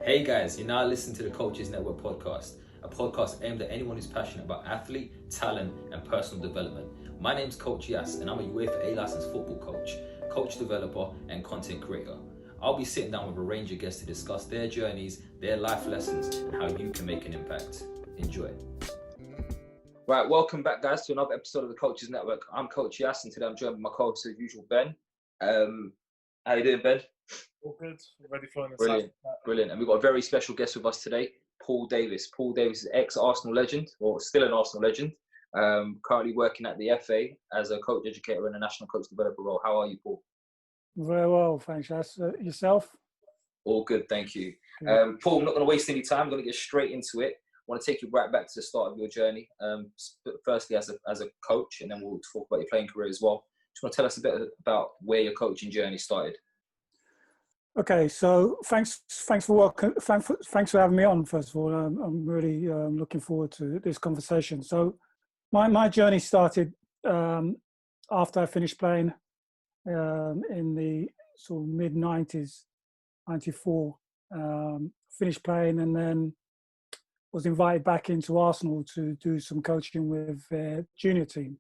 Hey guys, you're now listening to the Coaches Network podcast, a podcast aimed at anyone who's passionate about athlete, talent, and personal development. My name's CoachYas, and I'm a UEFA A licensed football coach developer, and content creator. I'll be sitting down with a range of guests to discuss their journeys, their life lessons, and how you can make an impact. Enjoy. Right, welcome back, guys, to another episode of the Coaches Network. I'm CoachYas, and today I'm joined by my co-host, as usual, Ben. How you doing, Ben? All good. Ready for an Brilliant. And we've got a very special guest with us today, Paul Davis. Paul Davis is ex-Arsenal legend, or still an Arsenal legend, currently working at the FA as a coach educator and a national coach developer role. How are you, Paul? Very well, thanks. Yourself? All good, thank you. Paul, I'm not going to waste any time. I'm going to get straight into it. I want to take you right back to the start of your journey. Firstly, as a coach, and then we'll talk about your playing career as well. Just want to tell us a bit about where your coaching journey started. Okay, so thanks for having me on. First of all, I'm really looking forward to this conversation. So, my journey started after I finished playing in the sort of mid '90s, '94. Finished playing and then was invited back into Arsenal to do some coaching with their junior team,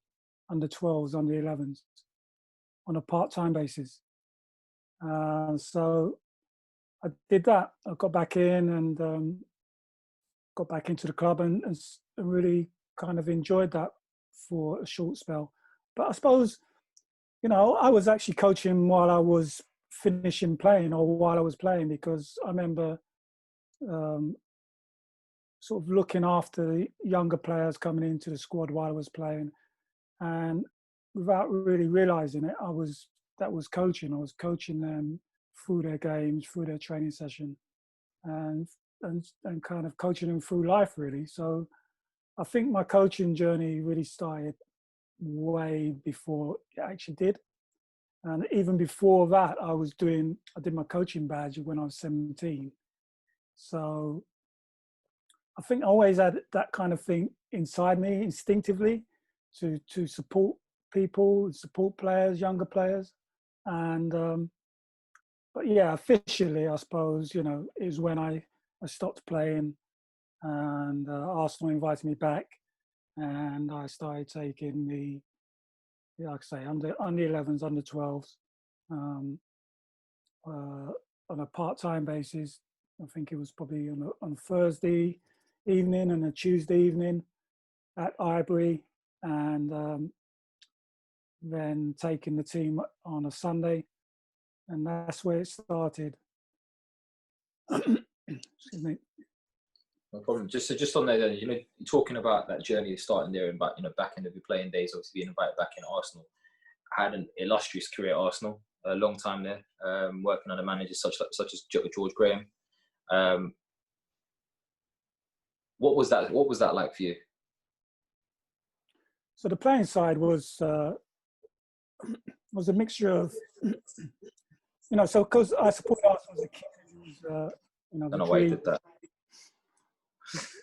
under 12s, under 11s, on a part-time basis. So I did that. I got back in and got back into the club and really kind of enjoyed that for a short spell. But I suppose, I was actually coaching while I was finishing playing or while I was playing, because I remember sort of looking after the younger players coming into the squad while I was playing, and without really realising it, that was coaching. I was coaching them through their games, through their training session, and kind of coaching them through life, really. So I think my coaching journey really started way before it actually did. And even before that, I did my coaching badge when I was 17. So I think I always had that kind of thing inside me instinctively to support people, support players, younger players. And but yeah, officially, I suppose, is when I stopped playing and Arsenal invited me back, and I started taking like I say, under 11s, under 12s, on a part-time basis. I think it was probably on a Thursday evening and a Tuesday evening at Ivory, and then taking the team on a Sunday. And that's where it started. Excuse me. No problem. Just on there, you're talking about that journey starting there and back in your playing days, obviously being invited back in Arsenal. I had an illustrious career at Arsenal, a long time there, working under managers such as George Graham. What was that like for you? So the playing side was a mixture of, so because I supported Arsenal as a kid, I don't know why you did that.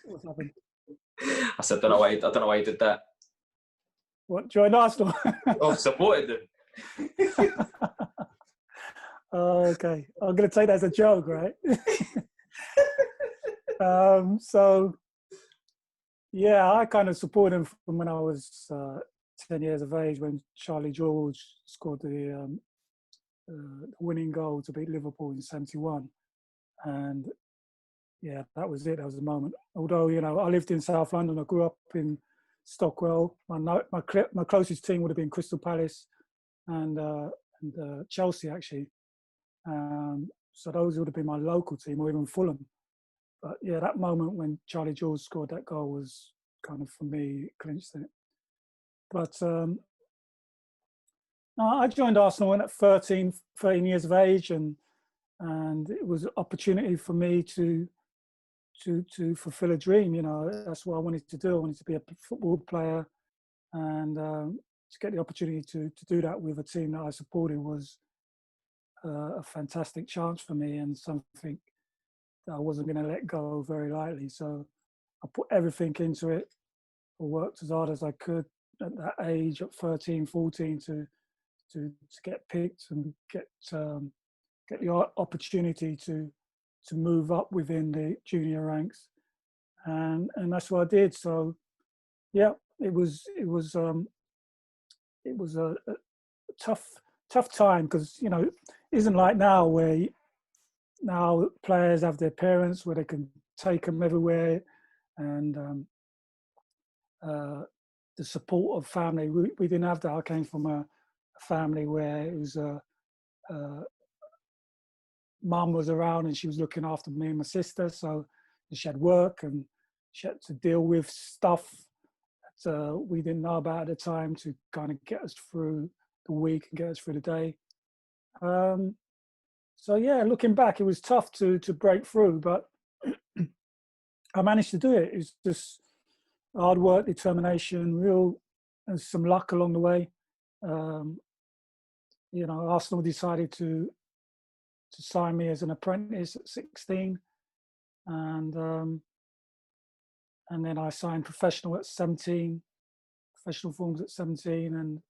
What's happened? I said, I don't know why you did that. What, joined Arsenal? Oh, supported them. Okay, I'm going to take that as a joke, right? So, yeah, I kind of supported him from when I was 10 years of age, when Charlie George scored the winning goal to beat Liverpool in '71. And yeah, that was it. That was the moment. Although, I lived in South London. I grew up in Stockwell. My closest team would have been Crystal Palace and Chelsea, actually. So those would have been my local team, or even Fulham. But yeah, that moment when Charlie George scored that goal was kind of, for me, clinched it. But I joined Arsenal at 13 years of age, and it was an opportunity for me to fulfill a dream. That's what I wanted to do. I wanted to be a football player, and to get the opportunity to do that with a team that I supported was a fantastic chance for me, and something that I wasn't going to let go very lightly. So I put everything into it. I worked as hard as I could at that age, at 13, 14, to get picked and get the opportunity to to move up within the junior ranks, and that's what I did. So yeah, it was a tough time, because it isn't like now where now players have their parents where they can take them everywhere, and the support of family. We didn't have that. I came from a family where it was mum was around and she was looking after me and my sister, so she had work and she had to deal with stuff that we didn't know about at the time, to kind of get us through the week and get us through the day. So yeah, looking back, it was tough to break through, but I managed to do it. It was just hard work, determination, and some luck along the way. Arsenal decided to sign me as an apprentice at 16, and then I signed professional at 17, professional forms at 17, and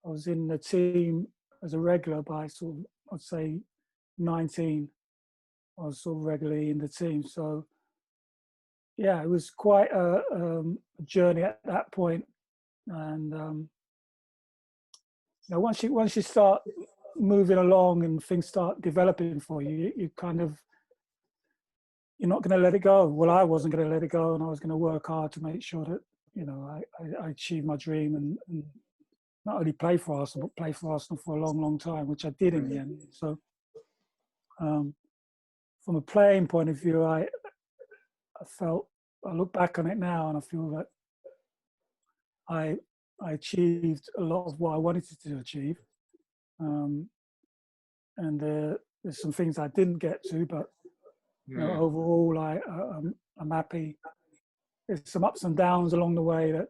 I was in the team as a regular by sort of, I'd say, 19. I was sort of regularly in the team. So yeah, it was quite a journey at that point. And once you start moving along and things start developing for you, you're not going to let it go. Well, I wasn't going to let it go, and I was going to work hard to make sure that I achieved my dream and not only play for Arsenal, but play for Arsenal for a long, long time, which I did in the end. So from a playing point of view, I look back on it now and I feel that I achieved a lot of what I wanted to achieve. And there's some things I didn't get to, but overall, I'm happy. There's some ups and downs along the way that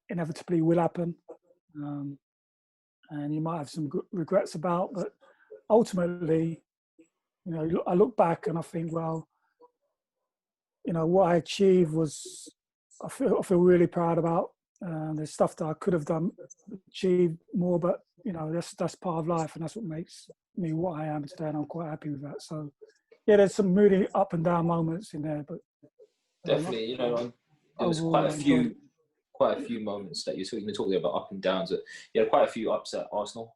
inevitably will happen, and you might have some regrets about. But ultimately, I look back and I think, well, what I achieved was, I feel really proud about. There's stuff that I could have done, achieved more, but that's part of life, and that's what makes me what I am today, and I'm quite happy with that. So yeah, there's some really up and down moments in there, but definitely, there was quite a few moments that you're talking about up and downs. You had quite a few ups at Arsenal.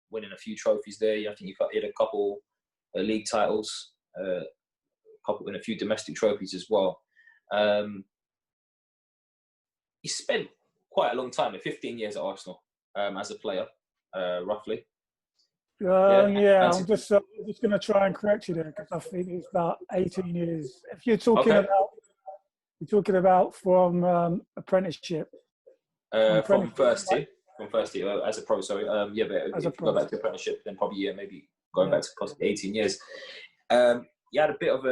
Winning a few trophies there. I think you had a couple league titles, and a few domestic trophies as well. You spent quite a long time, 15 years at Arsenal, as a player, roughly. I'm just going to try and correct you there, because I think it's about 18 years. If you're talking about from apprenticeship. From first team as a pro. Sorry, but if you go back to apprenticeship, then probably maybe going back to possibly 18 years. You had a bit of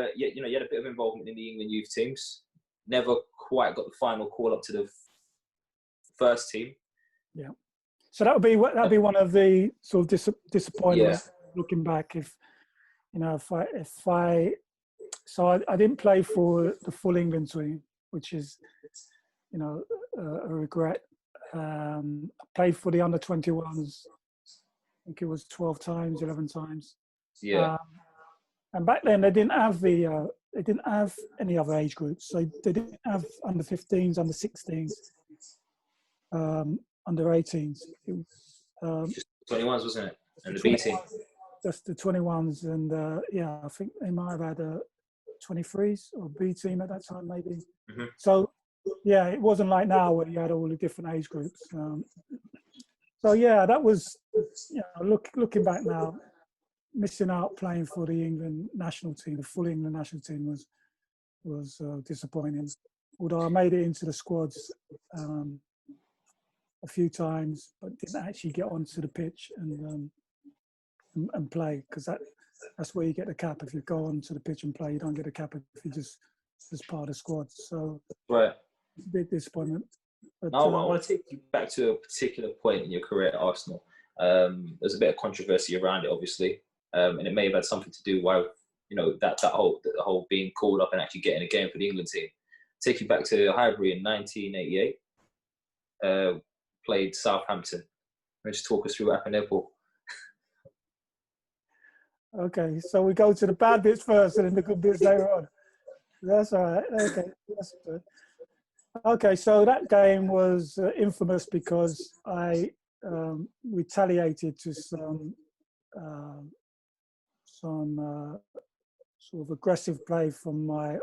involvement in the England youth teams. Never quite got the final call up to the first team. Yeah. So that'd be one of the sort of disappointments looking back. I didn't play for the full England team, which is a regret. I played for the under 21s. I think it was 12 times, 11 times. Yeah. And back then they didn't have any other age groups. So they didn't have under 15s, under 16s, under 18s. It was just 21s, wasn't it? And the B team. Just the 21s, and I think they might have had 23s or B team at that time, maybe. Mm-hmm. So yeah, it wasn't like now where you had all the different age groups. So yeah, that was, looking back now, missing out playing for the England national team, the full England national team was disappointing. Although I made it into the squads a few times, but didn't actually get onto the pitch and play, because that's where you get the cap. If you go onto the pitch and play, you don't get a cap if you just part of the squad. So right, it's a big disappointment. But now I want to take you back to a particular point in your career at Arsenal. There's a bit of controversy around it, obviously, and it may have had something to do with that whole being called up and actually getting a game for the England team. Take you back to Highbury in 1988. Played Southampton. Just talk us through what happened there, Paul. Okay, so we go to the bad bits first and then the good bits later on. That's all right. Okay, that's good. Okay, so that game was infamous because I retaliated to um, some sort of aggressive play from my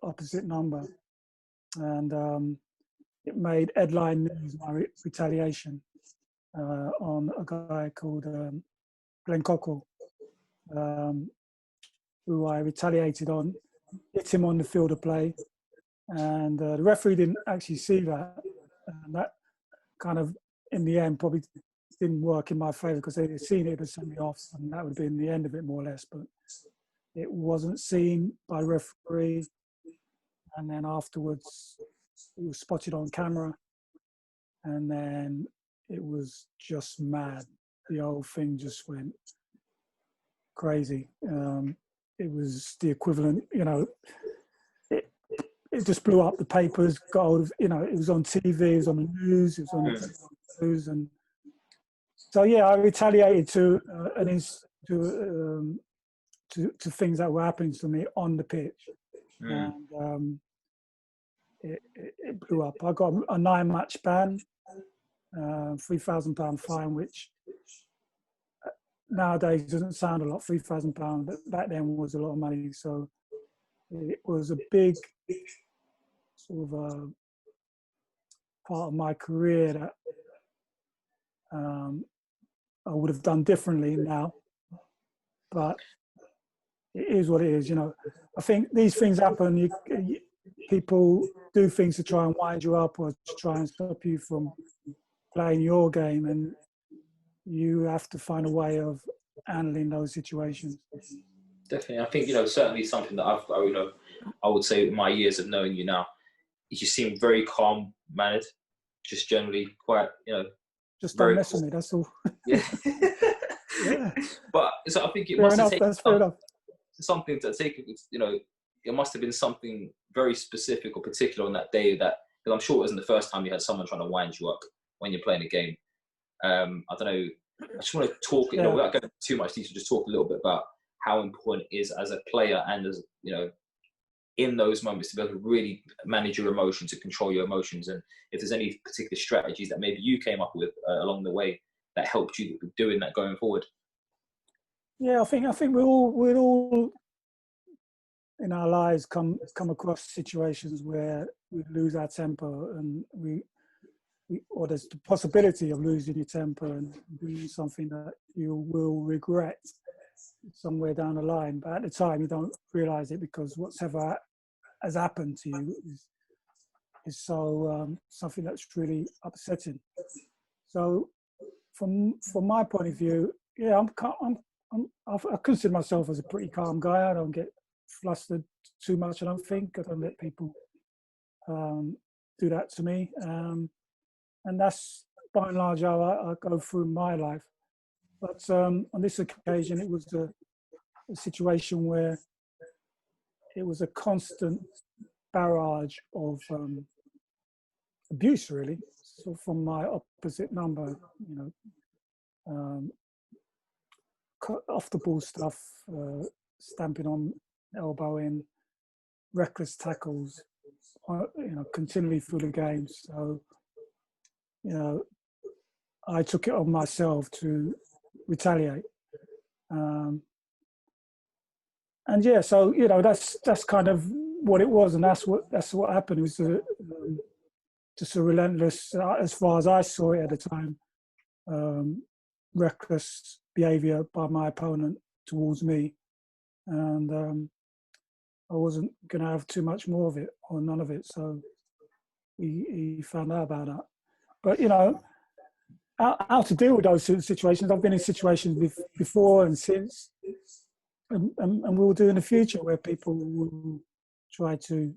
opposite number, and it made headline news. My retaliation on a guy called Glenn Cockle, um, who I retaliated on, hit him on the field of play, and the referee didn't actually see that, and that kind of, in the end, probably didn't work in my favour because they'd seen it as sent me off, and that would have been the end of it more or less. But it wasn't seen by the referee, and then afterwards it was spotted on camera, and then it was just mad. The whole thing just went crazy. It was the equivalent, it just blew up the papers, got hold of, it was on TV, it was on the news, it was on the news, and so yeah, I retaliated to things that were happening to me on the pitch, and it blew up. I got a 9-match ban, £3,000 fine, which nowadays doesn't sound a lot, £3,000, but back then was a lot of money. So it was a big sort of part of my career that I would have done differently now, but it is what it is. I think these things happen. People do things to try and wind you up or to try and stop you from playing your game, and you have to find a way of handling those situations. Definitely. I think, certainly something that I would say in my years of knowing you now, you seem very calm mannered, just generally quite, just very don't mess with me, that's all. Yeah. Yeah. But so I think it Fair must enough, have taken that's fair enough. something to take, it must have been something very specific or particular on that day because I'm sure it wasn't the first time you had someone trying to wind you up when you're playing a game. I don't know. I just want to talk, without going into too much detail, just talk a little bit about how important it is as a player and as, in those moments to be able to really manage your emotions and control your emotions. And if there's any particular strategies that maybe you came up with along the way that helped you doing that going forward. Yeah, I think we'd all in our lives come across situations where we lose our temper, and or there's the possibility of losing your temper and doing something that you will regret somewhere down the line. But at the time, you don't realise it because whatever has happened to you is so something that's really upsetting. So, from my point of view, yeah, I consider myself as a pretty calm guy. I don't get flustered too much. I don't let people do that to me. And that's by and large how I go through my life. But on this occasion, it was a situation where it was a constant barrage of abuse, really. So from my opposite number, off the ball stuff, stamping on, elbowing, reckless tackles, continually through the game. So, I took it on myself to retaliate. And yeah, so that's kind of what it was, and that's what happened. It was just a relentless, as far as I saw it at the time, reckless behaviour by my opponent towards me, and I wasn't going to have too much more of it or none of it. So he found out about that. But how to deal with those situations. I've been in situations before and since, and we'll do in the future where people will try to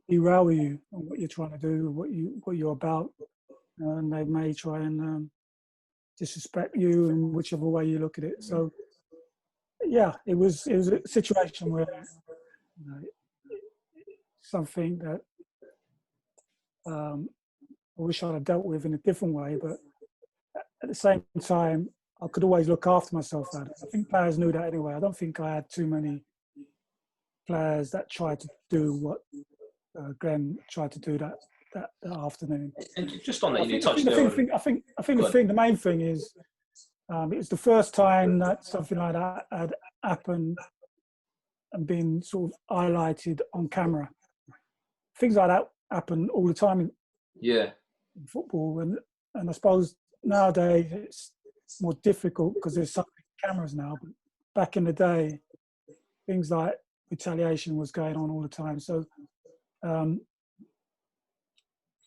derail you on what you're trying to do, what you're about, and they may try and disrespect you in whichever way you look at it. So yeah, it was a situation where something that I wish I'd have dealt with in a different way, but at the same time, I could always look after myself. I think players knew that anyway. I don't think I had too many players that tried to do what Glenn tried to do that afternoon. And just on that, I you know, think, you touched there on. I think Go on. the main thing is it was the first time that something like that had happened and been sort of highlighted on camera. Things like that happen all the time in in football, and I suppose nowadays it's more difficult because there's so many cameras now. But back in the day, things like retaliation was going on all the time. So,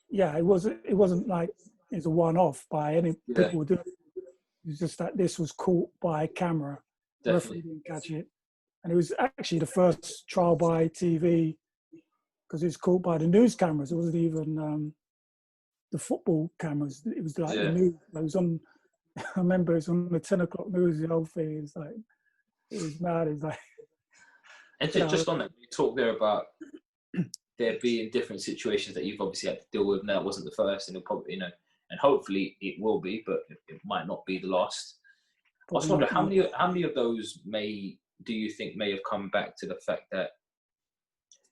yeah, it wasn't like it's a one-off by any people would do it. It's just that this was caught by camera. The referee didn't catch it, and it was actually the first trial by TV because it was caught by the news cameras. It wasn't even the football cameras. It was like the news. It was on. I remember it was on the 10 o'clock news. The whole thing is like it was mad. It's like. And just on that, you talk there about there being different situations that you've obviously had to deal with. Now it wasn't the first, and it'll probably, you know, and hopefully it will be, but it might not be the last. I was wondering how many of those do you think may have come back to the fact that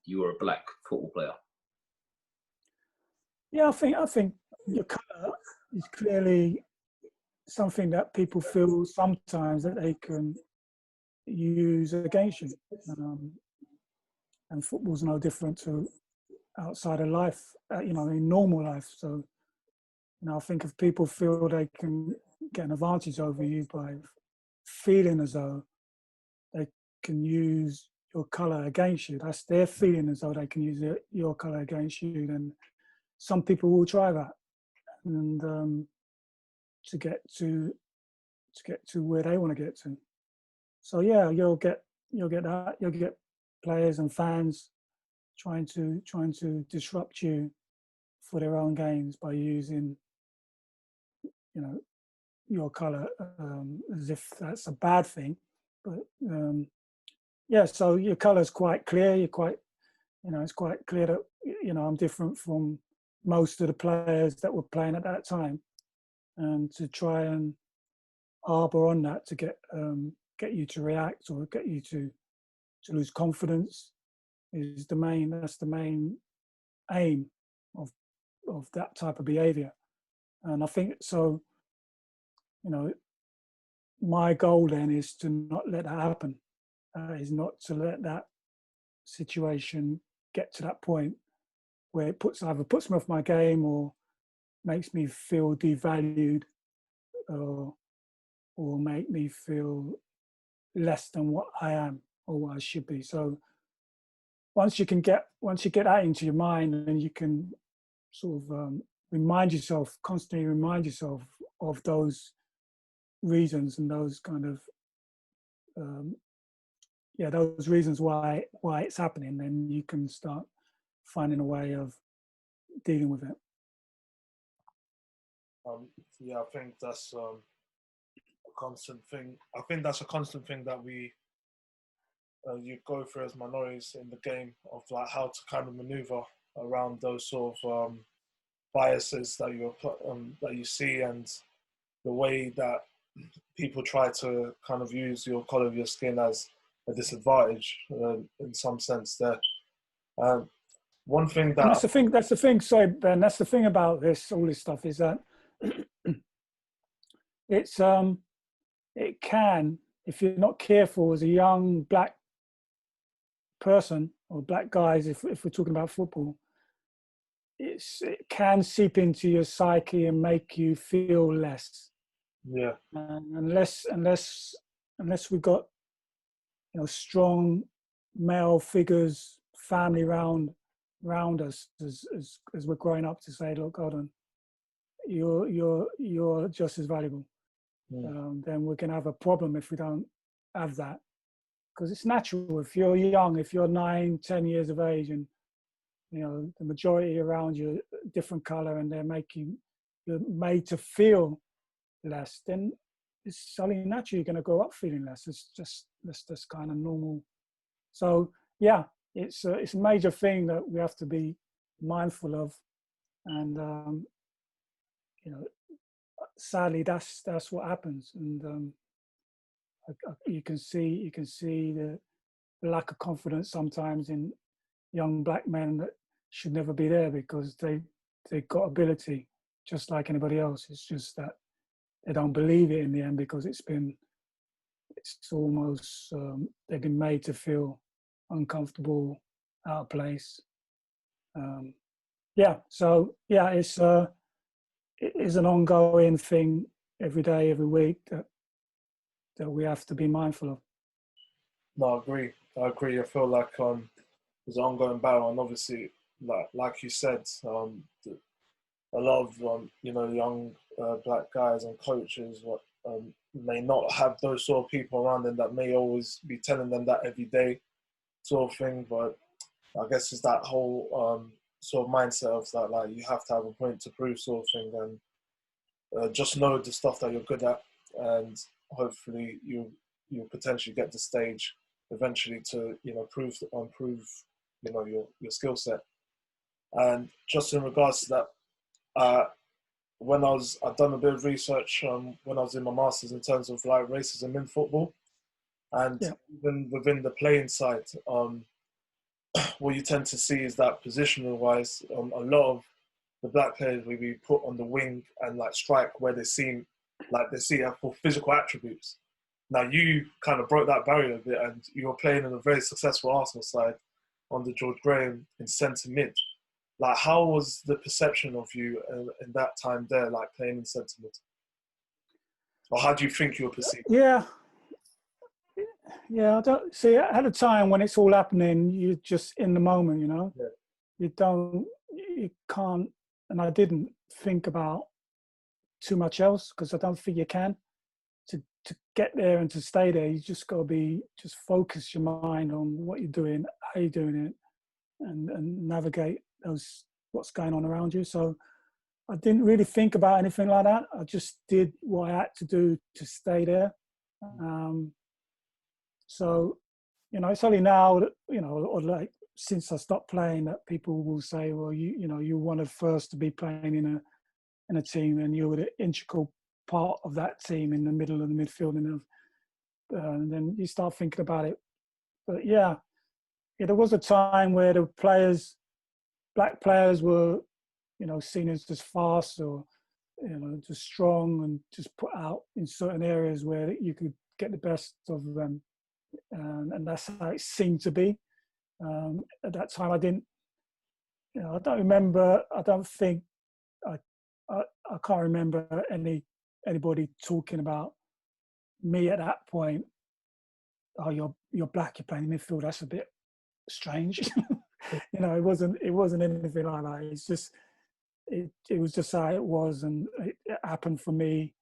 you were a black football player? Yeah, I think your colour is clearly something that people feel sometimes that they can use against you. And football's no different to outside of life, you know, in normal life. So, you know, I think if people feel they can get an advantage over you by feeling as though they can use your colour against you, that's their feeling as though they can use your colour against you, then some people will try that, and to get to where they want to get to. So yeah, you'll get that. You'll get players and fans trying to disrupt you for their own gains by using, you know, your colour as if that's a bad thing. But yeah, so your colour's quite clear. You're quite, you know, it's quite clear that, you know, I'm different from most of the players that were playing at that time, and to try and harbour on that to get you to react or get you to lose confidence is that's the main aim of that type of behaviour. And I think so, you know, my goal then is to not let that happen, is not to let that situation get to that point where it either puts me off my game or makes me feel devalued, or make me feel less than what I am or what I should be. So once you get that into your mind, and you can sort of constantly remind yourself of those reasons and those kind of those reasons why it's happening, then you can start finding a way of dealing with it. Yeah, I think that's a constant thing. I think that's a constant thing that we you go through as minorities in the game, of like how to kind of maneuver around those sort of biases that you see, and the way that people try to kind of use your colour of your skin as a disadvantage in some sense. There, one thing that, and that's the thing. Sorry, Ben. That's the thing about all this stuff is that it can, if you're not careful as a young black person or black guys, if we're talking about football, it can seep into your psyche and make you feel less. Yeah. Unless we've got, you know, strong male figures, family around us as we're growing up to say, look, hold on, you're just as valuable. Then we're going to have a problem if we don't have that, because it's natural. If you're young, if you're 9-10 years of age, and you know the majority around you different color, and you're made to feel less, then it's only natural you're going to grow up feeling less. That's just kind of normal. So yeah, it's a major thing that we have to be mindful of, and you know, sadly, that's what happens, and you can see the lack of confidence sometimes in young black men that should never be there, because they've got ability just like anybody else. It's just that they don't believe it in the end, because it's almost they've been made to feel uncomfortable, out of place. So it is an ongoing thing every day, every week, that we have to be mindful of. No, I agree. I feel like there's an ongoing battle, and obviously, like you said, a lot of young black guys and coaches may not have those sort of people around them that may always be telling them that every day sort of thing. But I guess it's that whole sort of mindset of that, like, you have to have a point to prove sort of thing, and just know the stuff that you're good at, and hopefully you'll potentially get the stage eventually to improve your skill set. And just in regards to that, I've done a bit of research when I was in my masters in terms of like racism in football, and even within the playing side, what you tend to see is that positional wise, a lot of the black players will be put on the wing and like strike where they see for physical attributes. Now you kind of broke that barrier a bit, and you were playing in a very successful Arsenal side under George Graham in centre mid. Like, how was the perception of you in that time there, like playing in centre mid? Or how do you think you were perceived? Yeah, I don't see. At a time when it's all happening, you're just in the moment, you know. Yeah. You can't, and I didn't think about too much else, because I don't think you can. To get there and to stay there, you just got to just focus your mind on what you're doing, how you're doing it, and navigate what's going on around you. So I didn't really think about anything like that. I just did what I had to do to stay there. So, it's only now that, or like since I stopped playing, that people will say, well, you wanted first to be playing in a team, and you were the integral part of that team in the middle of the midfield, and then you start thinking about it. But there was a time where the black players were, seen as just fast, or, just strong, and just put out in certain areas where you could get the best of them. And that's how it seemed to be. At that time, I didn't, I don't remember, I don't think, I can't remember anybody talking about me at that point. Oh, you're black, you're playing midfield, that's a bit strange. It wasn't anything like that. It's just, it was just how it was, and it happened for me.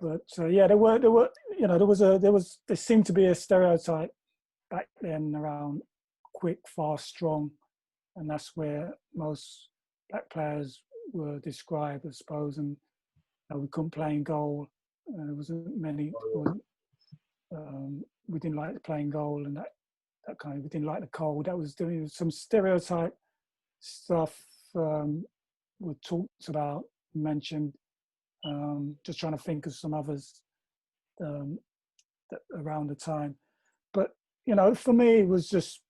But there seemed to be a stereotype back then around quick, fast, strong, and that's where most black players were described, I suppose. And we couldn't play in goal. There wasn't many. We didn't like playing goal, and that kind of. We didn't like the cold. That was doing some stereotype stuff. Were talked about, mentioned. Just trying to think of some others that around the time. But for me, it was just,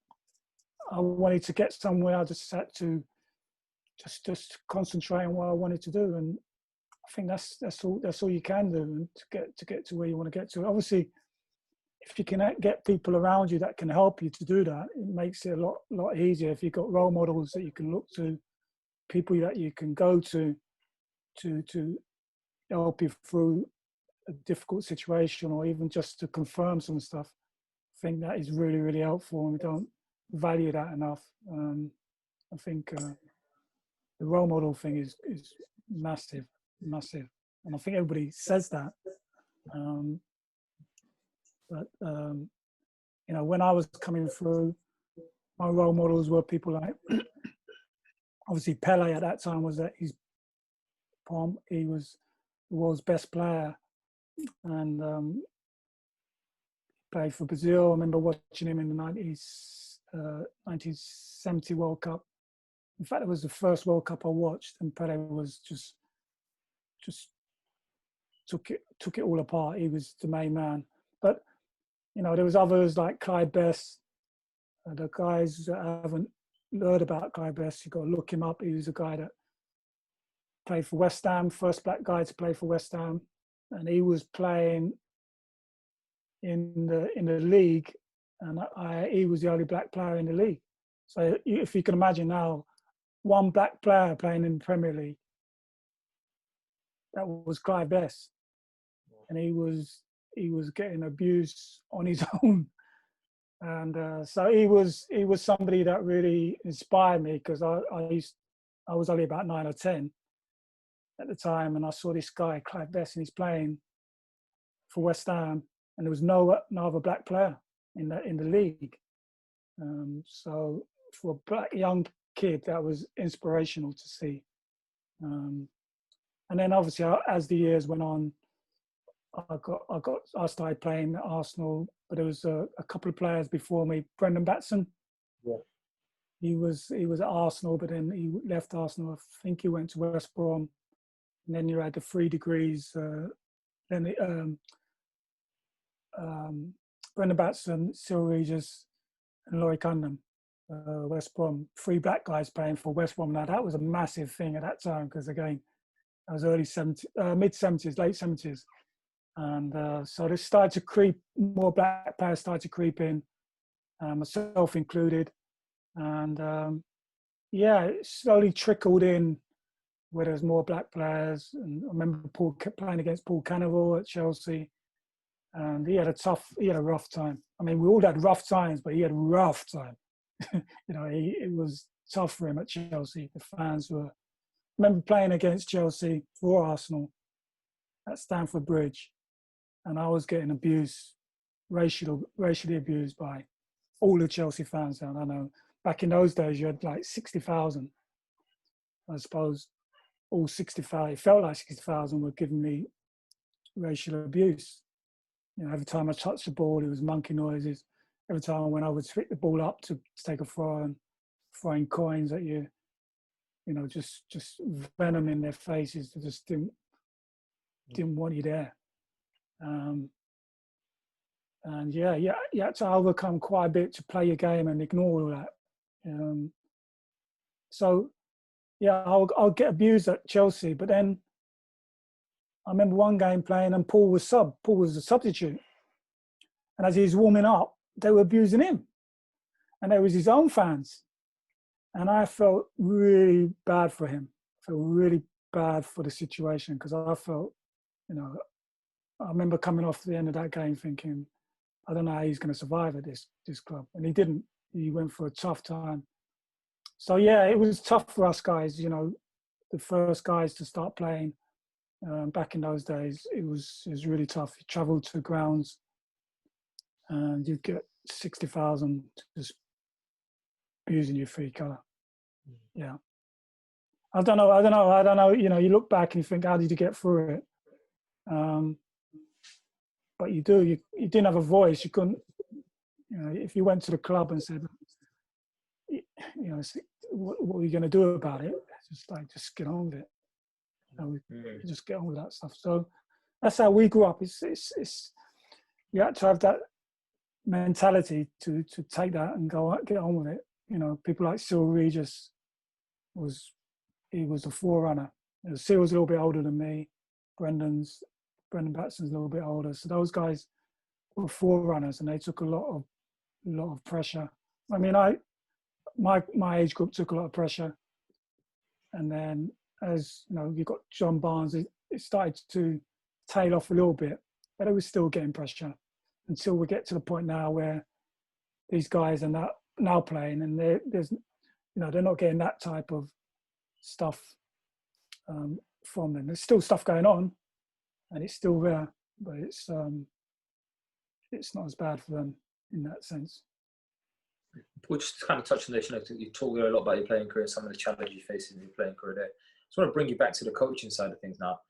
I wanted to get somewhere. I just had to just concentrate on what I wanted to do, and I think that's all you can do, and to get to where you want to get to. Obviously, if you can get people around you that can help you to do that, it makes it a lot easier. If you've got role models that you can look to, people that you can go to help you through a difficult situation, or even just to confirm some stuff, I think that is really, really helpful, and we don't value that enough. I think the role model thing is massive, and I think everybody says that. But when I was coming through, my role models were people like, obviously Pele at that time was at his prime. He was the world's best player, and played for Brazil. I remember watching him in the 1970 World Cup. In fact, it was the first World Cup I watched, and Pele was just took it all apart. He was the main man. But there was others like Clyde Best. The guys that haven't heard about Clyde Best, you got to look him up. He was a guy that played for West Ham, first black guy to play for West Ham, and he was playing in the league, and he was the only black player in the league. So if you can imagine now, one black player playing in the Premier League, that was Clyde Best, and he was getting abused on his own. And so he was somebody that really inspired me, because I was only about 9 or 10 at the time, and I saw this guy Clyde Best, and he's playing for West Ham, and there was no other black player in the league. So for a black young kid, that was inspirational to see. And then obviously, as the years went on, I started playing at Arsenal, but there was a couple of players before me. Brendan Batson. Yeah. He was at Arsenal, but then he left Arsenal. I think he went to West Brom, and then you had the 3 degrees. Then Brendan Batson, Cyril Regis, and Laurie Cunningham, West Brom. 3 black guys playing for West Brom. Now that was a massive thing at that time, because again, that was mid 70s, late 70s. And so they started to creep, more black players started to creep in, myself included. And it slowly trickled in where there's more black players. And I remember Paul playing against Paul Cannavale at Chelsea. And he had a rough time. I mean, we all had rough times, but he had a rough time. It was tough for him at Chelsea. The fans were, I remember playing against Chelsea for Arsenal at Stamford Bridge. And I was getting abused, racially abused by all the Chelsea fans. And I know back in those days, you had like 60,000. I suppose all 60,000, it felt like 60,000 were giving me racial abuse. Every time I touched the ball, it was monkey noises. Every time when I would pick the ball up to take a throw and throwing coins at you, just venom in their faces. They just didn't want you there. And you had to overcome quite a bit to play your game and ignore all that. I'll get abused at Chelsea, but then I remember one game playing and Paul was a substitute, and as he was warming up, they were abusing him, and there was his own fans, and I felt really bad for him. I felt really bad for the situation, because I felt, I remember coming off the end of that game thinking, I don't know how he's going to survive at this club. And he didn't. He went for a tough time. So, it was tough for us guys, the first guys to start playing. Back in those days, it was really tough. You travelled to grounds and you'd get 60,000 just abusing your free colour. Yeah. I don't know. You look back and you think, how did you get through it? But you do. You didn't have a voice. You couldn't. If you went to the club and said, what are you going to do about it? Just get on with it. Just get on with that stuff. So that's how we grew up. It's you had to have that mentality to take that and get on with it. People like Cyril Regis was a forerunner. Cyril's a little bit older than me. Brendan Batson's a little bit older. So those guys were forerunners, and they took a lot of pressure. I mean, my age group took a lot of pressure, and then as you got John Barnes, it started to tail off a little bit, but it was still getting pressure until we get to the point now where these guys are now playing, and they're not getting that type of stuff from them. There's still stuff going on, and it's still there, but it's not as bad for them in that sense. We'll just kind of touch on this. You talk a lot about your playing career, some of the challenges you face in your playing career there. I just want to bring you back to the coaching side of things now.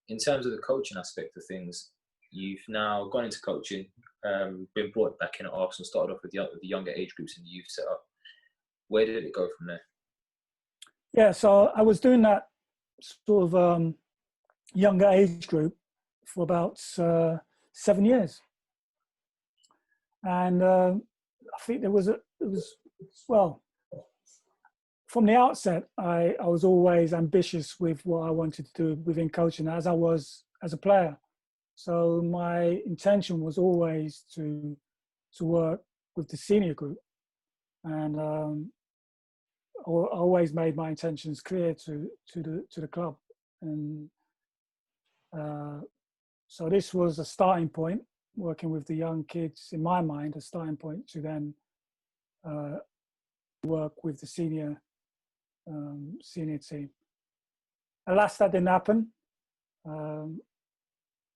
In terms of the coaching aspect of things, you've now gone into coaching, been brought back in at Arsenal, started off with the younger age groups in the youth setup. Where did it go from there? Yeah, so I was doing that sort of younger age group, for about 7 years. And I think well, from the outset, I was always ambitious with what I wanted to do within coaching, as I was as a player. So my intention was always to work with the senior group, and I always made my intentions clear to the club. And so this was a starting point, working with the young kids, in my mind, a starting point to then work with the senior team. Alas, that didn't happen.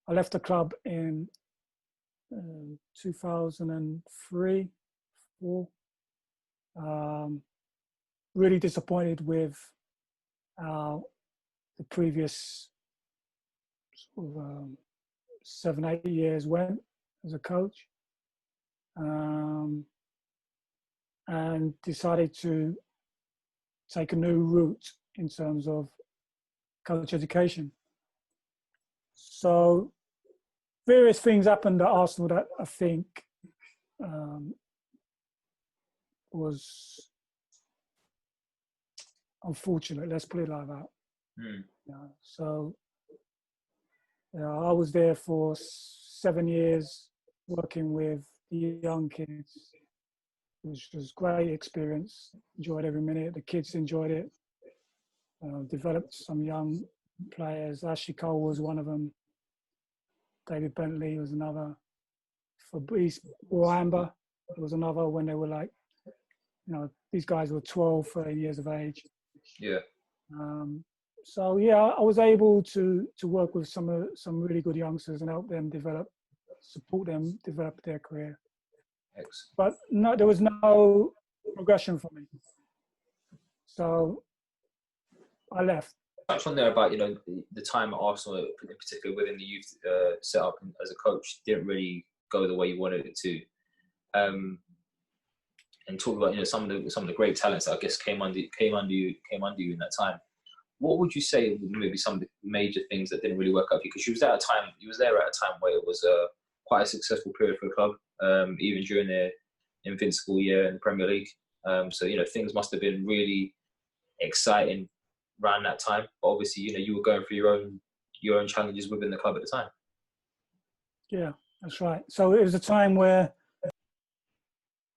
I left the club in 2003, 4. Really disappointed with how the previous sort of, 7-8 years went as a coach, and decided to take a new route in terms of coach education. So various things happened at Arsenal that I think was unfortunate, let's put it like that. So I was there for 7 years working with the young kids, which was great experience. Enjoyed every minute. The kids enjoyed it. Developed some young players. Ashley Cole was one of them. David Bentley was another. Fabrice Wamba was another, when they were like, these guys were 12, 13 years of age. Yeah. So yeah, I was able to work with some really good youngsters and help them support them develop their career. Excellent. But no, there was no progression for me. So I left. Touch on there about the time at Arsenal, in particular within the youth setup as a coach, didn't really go the way you wanted it to. And talk about some of the great talents that I guess came under you in that time. What would you say were maybe some of the major things that didn't really work out for you? Because you was there at a time where it was quite a successful period for the club, even during their invincible year in the Premier League. So things must have been really exciting around that time. But obviously, you were going through your own challenges within the club at the time. Yeah, that's right. So it was a time where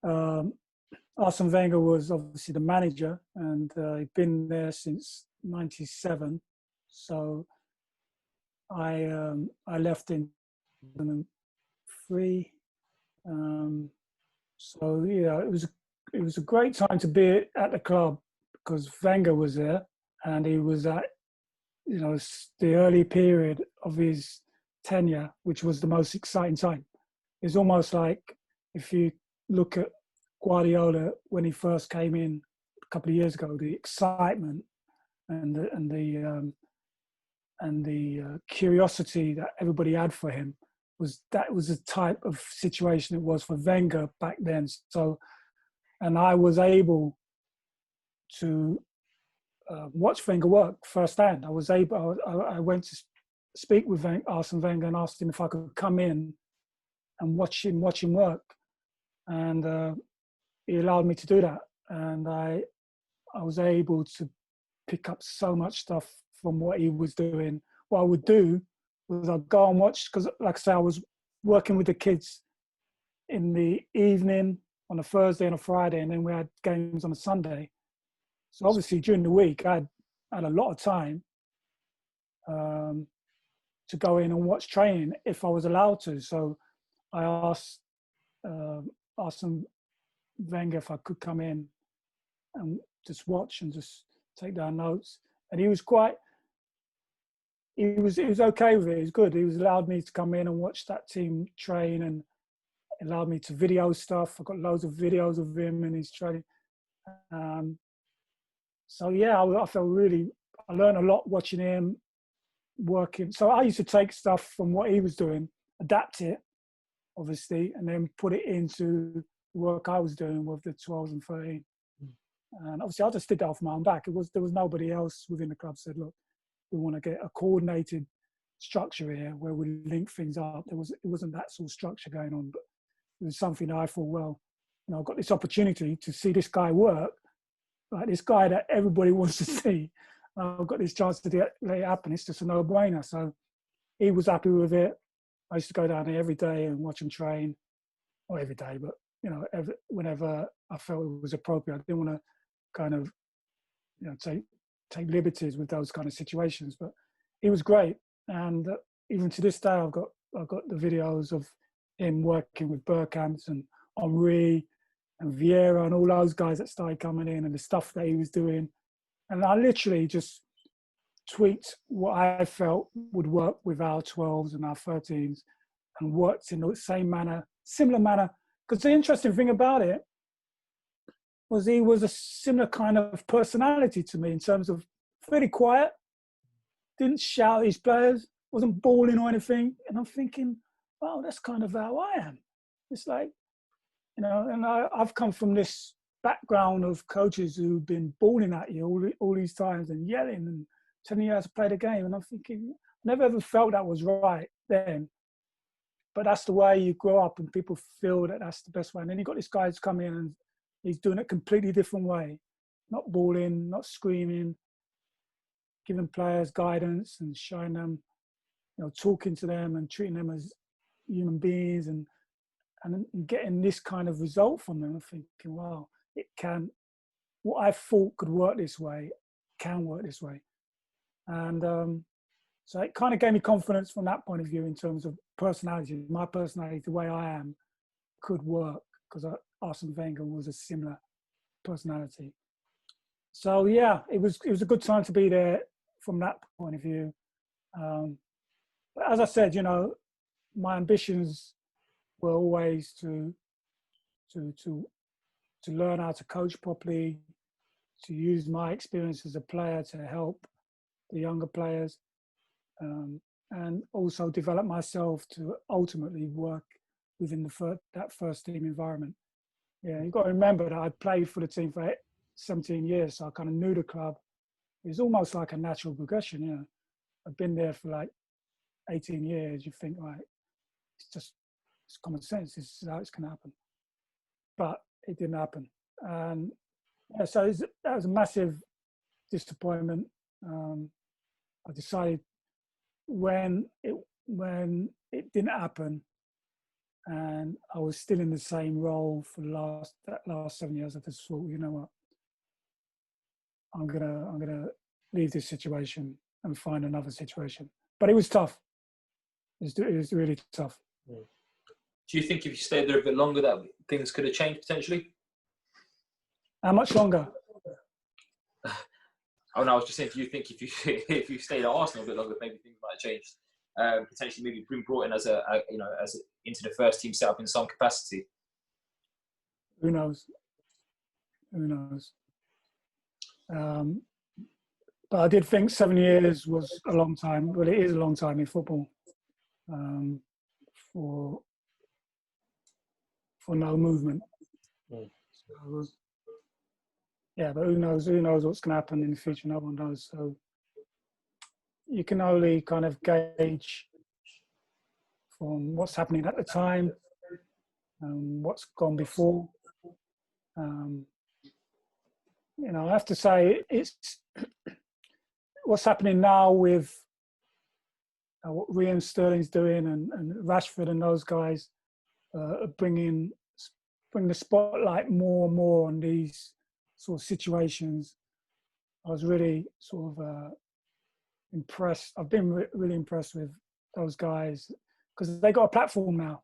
Arsene Wenger was obviously the manager, and he'd been there since '97. So I left in 2003. So it was a great time to be at the club because Wenger was there, and he was at the early period of his tenure, which was the most exciting time. It's almost like if you look at Guardiola when he first came in a couple of years ago, the excitement and the curiosity that everybody had for him was the type of situation it was for Wenger back then. So, and I was able to watch Wenger work firsthand. I went to speak with Arsene Wenger and asked him if I could come in and watch him work, and he allowed me to do that. And I was able to pick up so much stuff from what he was doing. What I would do was I'd go and watch, because like I say, I was working with the kids in the evening on a Thursday and a Friday, and then we had games on a Sunday. So obviously during the week, I had a lot of time to go in and watch training if I was allowed to. So I asked Arsene Wenger if I could come in and just watch and just take down notes. And he was okay with it. He was good. He was allowed me to come in and watch that team train, and allowed me to video stuff. I got loads of videos of him and his training. So yeah, I learned a lot watching him working. So I used to take stuff from what he was doing, adapt it, obviously, and then put it into the work I was doing with the 12s and 13. And obviously I just did that off my own back. There was nobody else within the club said, look, we want to get a coordinated structure here where we link things up. It wasn't that sort of structure going on, but it was something that I thought, well, you know, I've got this opportunity to see this guy work, like this guy that everybody wants to see. I've got this chance to let it happen. It's just a no-brainer. So he was happy with it. I used to go down there every day and watch him train. Not every day, but, you know, whenever I felt it was appropriate. I didn't want to kind of, you know, take liberties with those kind of situations. But he was great. And even to this day, I've got the videos of him working with Bergkamp and Henri and Vieira and all those guys that started coming in and the stuff that he was doing. And I literally just tweaked what I felt would work with our 12s and our 13s and worked in the same manner, similar manner. Because the interesting thing about it was he was a similar kind of personality to me in terms of very quiet, didn't shout at his players, wasn't bawling or anything. And I'm thinking, wow, that's kind of how I am. It's like, you know, and I've come from this background of coaches who've been bawling at you all these times and yelling and telling you how to play the game. And I'm thinking, I never ever felt that was right then. But that's the way you grow up and people feel that that's the best way. And then you've got this guy who's come in and he's doing it a completely different way. Not bawling, not screaming, giving players guidance and showing them, you know, talking to them and treating them as human beings and getting this kind of result from them. I'm thinking, wow, it can, what I thought could work this way, can work this way. And so it kind of gave me confidence from that point of view in terms of personality. My personality, the way I am, could work because Arsene Wenger was a similar personality. So yeah, it was a good time to be there from that point of view. But as I said, you know, my ambitions were always to learn how to coach properly, to use my experience as a player to help the younger players, and also develop myself to ultimately work within that first team environment. Yeah, you've got to remember that I played for the team for 17 years, so I kind of knew the club. It was almost like a natural progression, you know. I've been there for like 18 years. You think, right, it's common sense. This is how it's going to happen. But it didn't happen. And yeah, so that was a massive disappointment. I decided when it didn't happen, and I was still in the same role for that last 7 years, I just thought, you know what, I'm gonna leave this situation and find another situation. But it was tough. It was really tough. Do you think if you stayed there a bit longer that things could have changed potentially? How much longer? Oh no, I was just saying, do you think if you stayed at Arsenal a bit longer, maybe things might have changed? Potentially, maybe been brought in as into the first team setup in some capacity. Who knows? Who knows? But I did think 7 years was a long time. Well, it is a long time in football. For no movement. So, yeah, but who knows what's going to happen in the future? No one knows. So you can only kind of gauge from what's happening at the time, what's gone before. You know, I have to say it's what's happening now with what Raheem Sterling's doing and Rashford and those guys bring the spotlight more and more on these sort of situations. I was really sort of impressed. I've been really impressed with those guys because they got a platform now.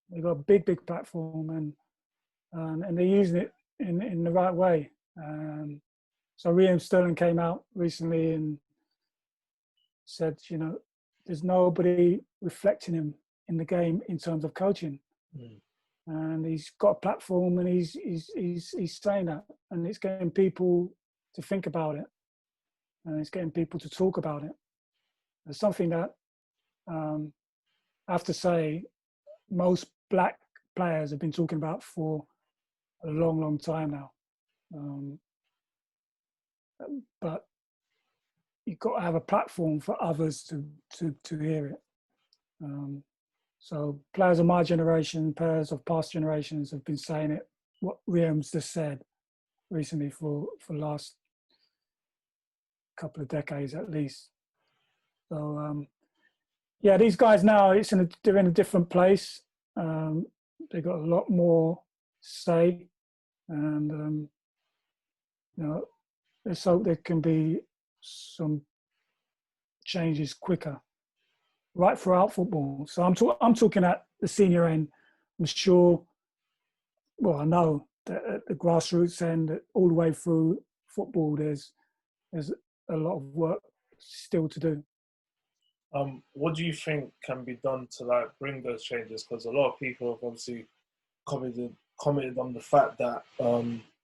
They got a big platform and they're using it in the right way. So Raheem Sterling came out recently and said, you know, there's nobody reflecting him in the game in terms of coaching. And he's got a platform and he's saying that, and it's getting people to think about it, and it's getting people to talk about it. It's something that I have to say most black players have been talking about for a long time now. But you've got to have a platform for others to hear it. So players of my generation, players of past generations have been saying it, what Riam's just said recently for last couple of decades at least. So yeah, these guys now, they're in a different place. They've got a lot more say, and you know, let's hope there can be some changes quicker, right throughout football. So I'm talking at the senior end. I'm sure. Well, I know that at the grassroots end, all the way through football, there's a lot of work still to do. What do you think can be done to like bring those changes? Because a lot of people have obviously commented on the fact that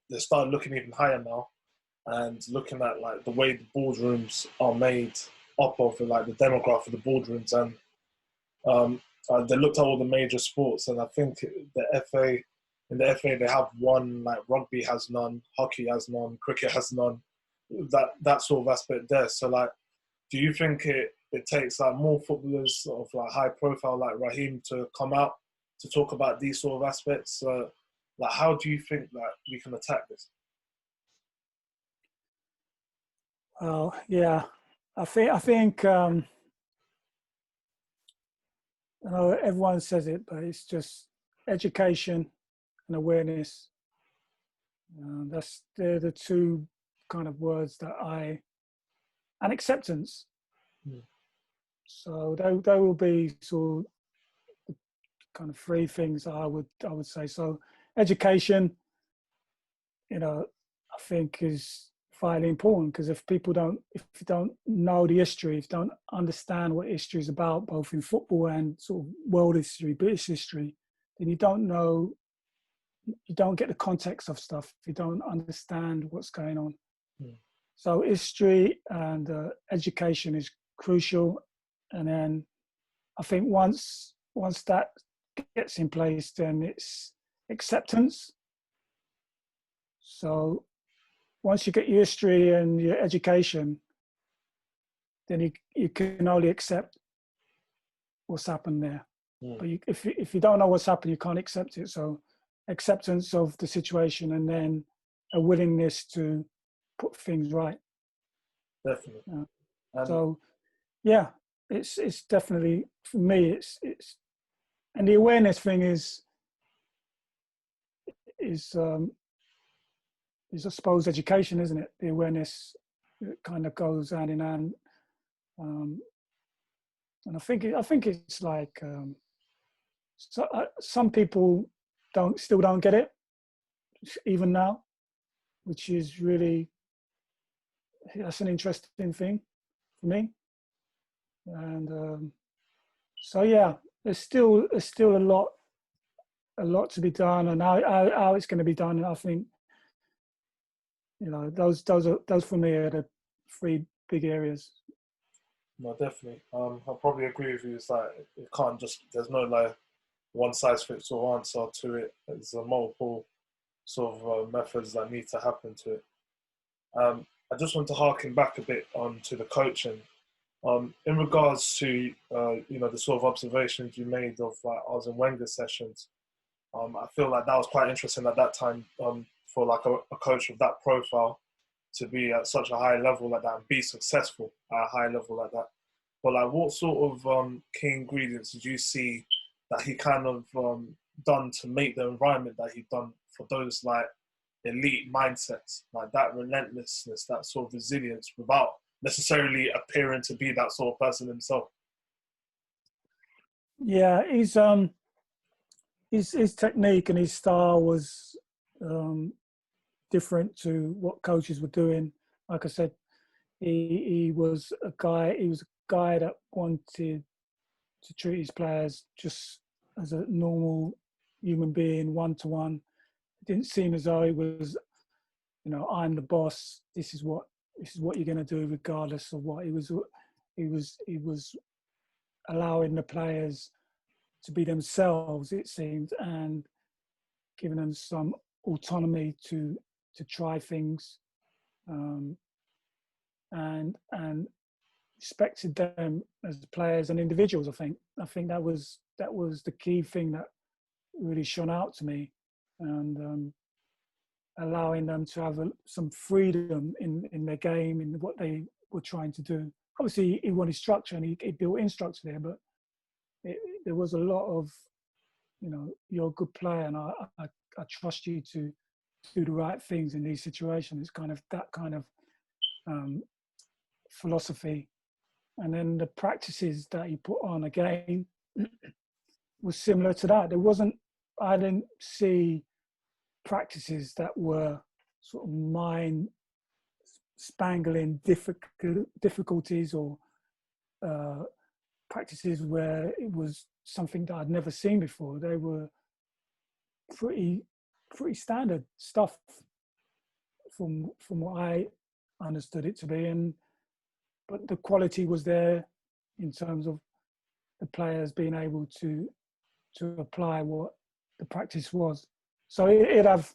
they started looking even higher now, and looking at like the way the boardrooms are made up of, like the demographic of the boardrooms, and they looked at all the major sports, and I think in the FA they have one, like rugby has none, hockey has none, cricket has none, that sort of aspect there. So like, do you think it takes like more footballers of like high profile like Raheem to come out to talk about these sort of aspects? Like, how do you think that we can attack this? Well, yeah, I think you know, everyone says it, but it's just education and awareness. They're the two kind of words and acceptance. Mm. So they will be sort of the kind of three things that I would say. So education, you know, I think is vitally important, because if you don't know the history, if you don't understand what history is about, both in football and sort of world history, British history, then you don't get the context of stuff. You don't understand what's going on. Mm. So history and education is crucial. And then I think once that gets in place, then it's acceptance. So once you get your history and your education, then you can only accept what's happened there. Mm. But if you don't know what's happened, you can't accept it. So acceptance of the situation, and then a willingness to put things right. Definitely. So yeah, it's definitely, for me, it's and the awareness thing is I suppose education, isn't it? The awareness, it kind of goes hand in hand. And I think it's like some people still don't get it even now, which is really, that's an interesting thing for me. And so yeah, there's still a lot to be done, and how it's going to be done. And I think, you know, those for me are the three big areas. No, definitely. I probably agree with you. It's like it can't just, there's no like one size fits all answer to it. There's multiple sort of methods that need to happen to it. I just want to harken back a bit on to the coaching. In regards to you know, the sort of observations you made of like Arsene Wenger sessions, I feel like that was quite interesting at that time, for like a coach of that profile to be at such a high level like that and be successful at a high level like that. But like, what sort of key ingredients did you see that he kind of done to make the environment that he done for those like elite mindsets, like that relentlessness, that sort of resilience, without necessarily appearing to be that sort of person himself? Yeah, his technique and his style was different to what coaches were doing. Like I said, he was a guy that wanted to treat his players just as a normal human being, one to one. It didn't seem as though it was, you know, I'm the boss. This is what you're going to do, regardless of what. He was allowing the players to be themselves, it seemed, and giving them some autonomy to try things. and respected them as players and individuals. I think that was the key thing that really shone out to me, and allowing them to have some freedom in their game, in what they were trying to do. Obviously, he wanted structure, and he built in structure there, but there was a lot of, you're a good player, and I trust you to do the right things in these situations. It's kind of that kind of philosophy. And then the practices that he put on again was similar to that. I didn't see practices that were sort of mind spangling difficulties, or practices where it was something that I'd never seen before. They were pretty standard stuff from what I understood it to be, but the quality was there in terms of the players being able to apply what the practice was. So it'd have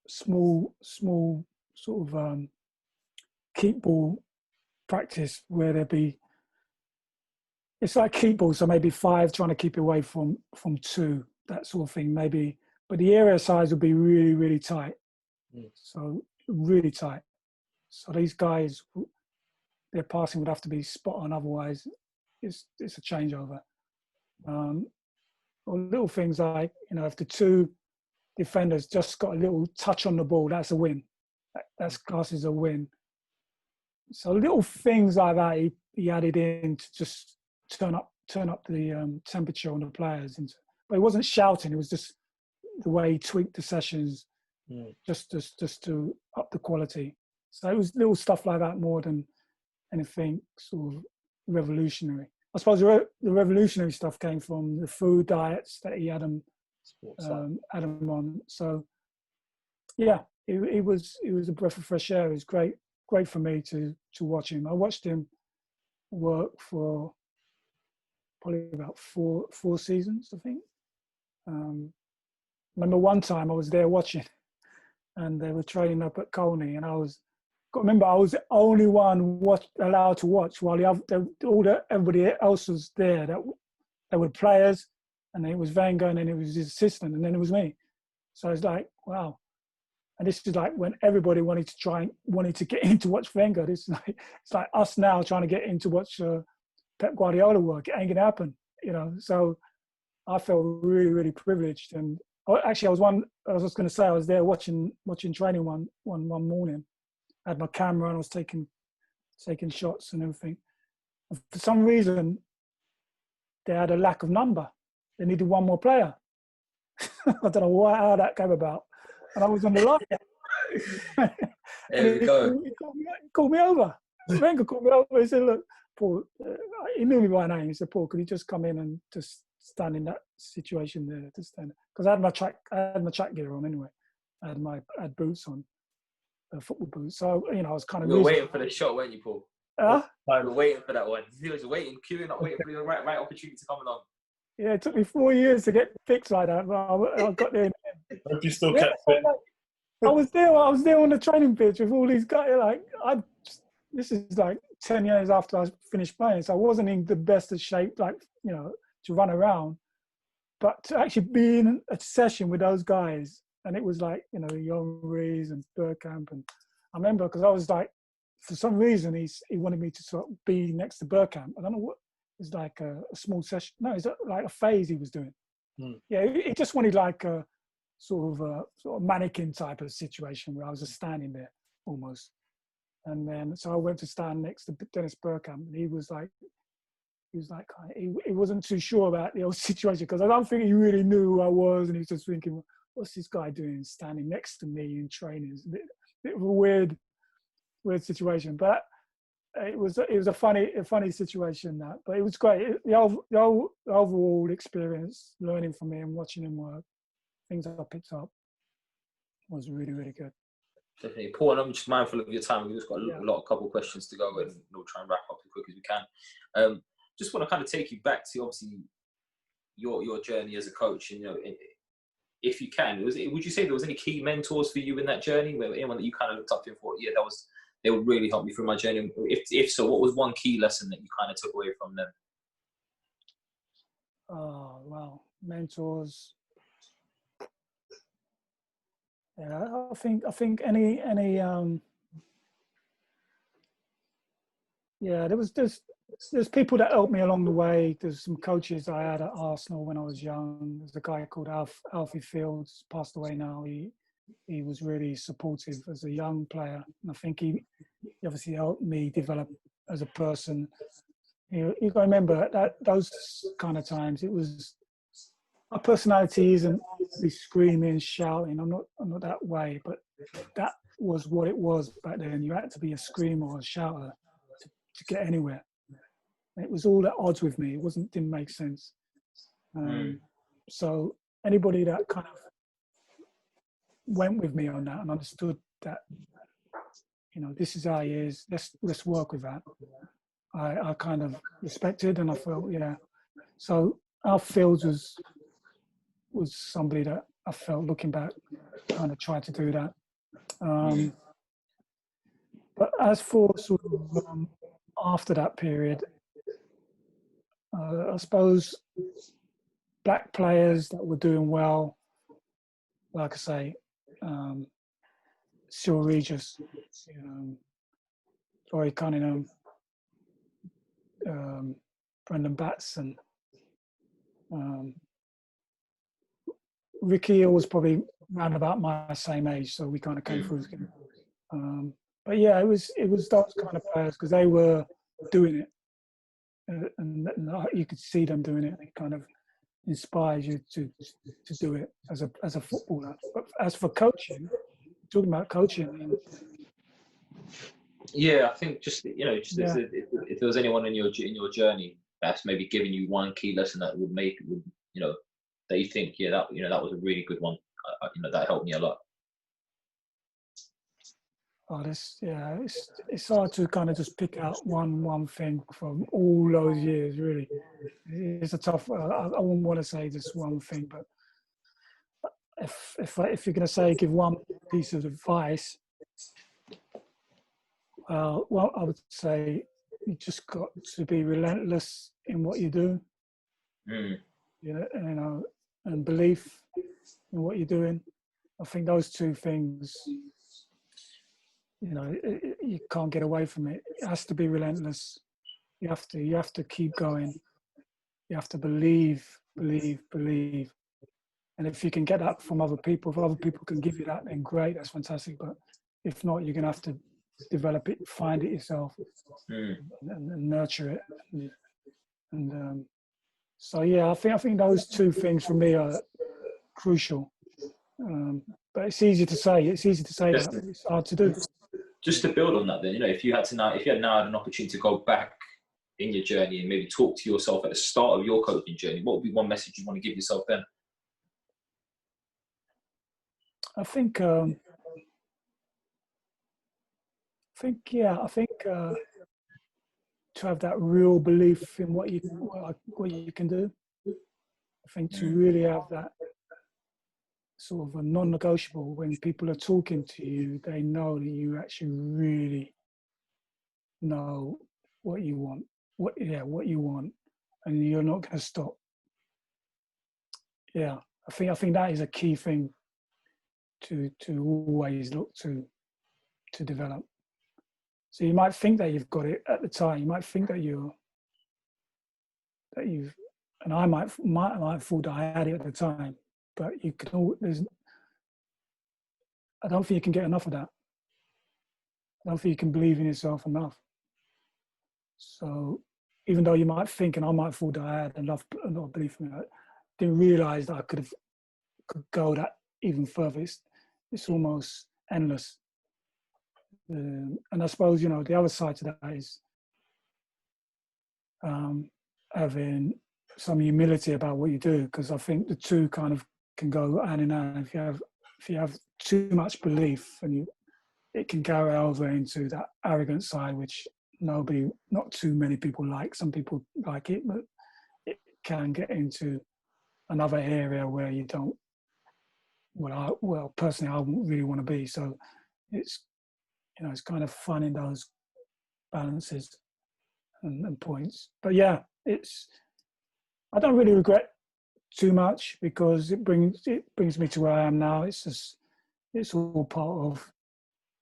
small sort of keep ball practice where there'd be, it's like keep ball, so maybe 5 trying to keep away from 2, that sort of thing maybe, but the area size would be really, really tight. So really tight. So these guys, their passing would have to be spot on, otherwise it's a changeover. Or little things like, if the 2 defenders just got a little touch on the ball, that's a win. That's classed as a win. So little things like that he added in to just turn up the temperature on the players. But he wasn't shouting. It was just the way he tweaked the sessions, just to up the quality. So it was little stuff like that more than anything sort of revolutionary. I suppose the revolutionary stuff came from the food diets that he had them on. So yeah, it was a breath of fresh air. It was great for me to watch him. I watched him work for probably about four seasons, I think. Remember one time I was there watching, and they were training up at Colney, and I was the only one allowed to watch while everybody else was there. There were players, and it was Wenger, and then it was his assistant, and then it was me. So it's like, wow. And this is like when everybody wanted to get in to watch Wenger. It's like us now trying to get in to watch Pep Guardiola work. It ain't gonna happen, So I felt really, really privileged. And actually, I was just going to say, I was there watching training one morning. I had my camera and I was taking shots and everything. And for some reason, they had a lack of number. They needed one more player. I don't know how that came about. And I was on the line. There we go. He called me over. Wenger called me over. He said, look, Paul, he knew me by name. He said, Paul, could you just come in and just stand in that situation there? Because I had my track gear on anyway. I had boots on, football boots. So, I was kind of... You were waiting for the shot, weren't you, Paul? You were waiting for that one. He was queuing up, waiting for the right opportunity to come along. Yeah, it took me 4 years to get fixed like that, but I got there. Hope you still kept fit. I was there on the training pitch with all these guys. This is like 10 years after I finished playing, so I wasn't in the best of shape, to run around. But to actually be in a session with those guys, and it was like, Young Rees and Bergkamp, and I remember because I was like, for some reason he wanted me to sort of be next to Bergkamp. I don't know what. It's like a small session. No, it's like a phase he was doing. Yeah, he just wanted like a sort of mannequin type of situation where I was just standing there almost. And then so I went to stand next to Dennis Bergkamp, and he wasn't too sure about the whole situation, because I don't think he really knew who I was, and he was just thinking, what's this guy doing standing next to me in training? It's a bit of a weird situation, but it was a funny situation, that, but it was great. The overall experience, learning from him, watching him work, things I picked up, was really, really good. Definitely. Paul, and I'm just mindful of your time. We've just got a couple of questions to go, and we'll try and wrap up as quick as we can. Just want to kind of take you back to, obviously, your journey as a coach. And, if you can, would you say there was any key mentors for you in that journey? Anyone that you kind of looked up to and thought, yeah, they would really help me through my journey? If so, what was one key lesson that you kind of took away from them? Oh, well, mentors. Yeah, I think any yeah, there's people that helped me along the way. There's some coaches I had at Arsenal when I was young. There's a guy called Alfie Fields, passed away now. He was really supportive as a young player, and I think he obviously helped me develop as a person. You got to remember that those kind of times, it was, my personality isn't really screaming, shouting. I'm not that way, but that was what it was back then. You had to be a screamer or a shouter to get anywhere. It was all at odds with me. It didn't make sense. So anybody that kind of went with me on that and understood that, you know, this is how he is. Let's work with that. I kind of respected, and I felt, yeah. So Alf Fields was somebody that I felt, looking back, kind of tried to do that. But as for sort of after that period, I suppose black players that were doing well, like I say, Cyril Regis, Laurie Cunningham, Brendan Batson, Ricky was probably around about my same age, so we kind of came through. But yeah, it was those kind of players, because they were doing it, and you could see them doing it. And it kind of inspires you to do it as a footballer. But as for coaching, talking about coaching, yeah, I think just if there was anyone in your journey that's maybe giving you one key lesson that would that you think, yeah, that was a really good one. That helped me a lot. Oh, it's hard to kind of just pick out one thing from all those years. Really, it's a tough. I wouldn't want to say just one thing, but if you're going to say give one piece of advice, well, I would say you just got to be relentless in what you do. And belief in what you're doing. I think those two things, you can't get away from it. It has to be relentless. You have to keep going. You have to believe. And if you can get that from other people, if other people can give you that, then great, that's fantastic. But if not, you're gonna have to develop it, find it yourself, and nurture it. And so yeah, I think those two things for me are crucial. But it's easy to say. It's easy to say that. It's hard to do. Just to build on that, then, if you had now had an opportunity to go back in your journey and maybe talk to yourself at the start of your coaching journey, what would be one message you want to give yourself then? I think to have that real belief in what you can do. I think to really have that sort of a non-negotiable, when people are talking to you, they know that you actually really know what you want, what you want, and you're not going to stop. Yeah, I think that is a key thing to always look to develop. So you might think that you've got it at the time. You might think that you've, and I might thought that I had it at the time. But you can. I don't think you can get enough of that. I don't think you can believe in yourself enough. So even though you might think, and I might thought that I had a lot of belief in it, I didn't realise that I could go that even further. It's almost endless. And I suppose the other side to that is having some humility about what you do, because I think the two kind of can go hand in hand. If you have too much belief, and it can carry over into that arrogant side, which not too many people like. Some people like it, but it can get into another area where you don't personally I wouldn't really want to be. So it's, it's kind of finding those balances and points. But yeah, I don't really regret too much because it brings me to where I am now. It's all part of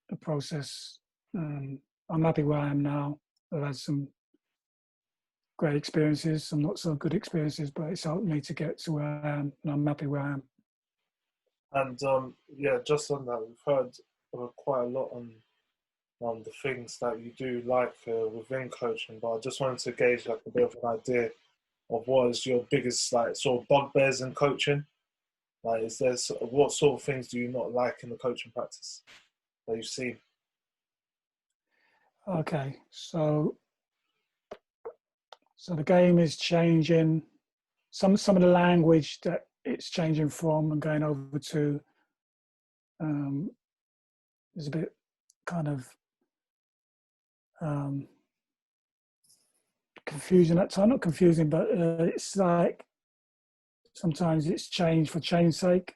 the process. I'm happy where I am now. I've had some great experiences, some not so good experiences, but it's helped me to get to where I am, and I'm happy where I am. And yeah, just on that, we've heard quite a lot on the things that you do like within coaching, but I just wanted to gauge like a bit of an idea of what is your biggest like sort of bugbears in coaching. Like, what sort of things do you not like in the coaching practice that you've seen? Okay, so the game is changing. Some of the language that it's changing from and going over to is a bit kind of confusing at times. Not confusing, but it's like sometimes it's change for change's sake.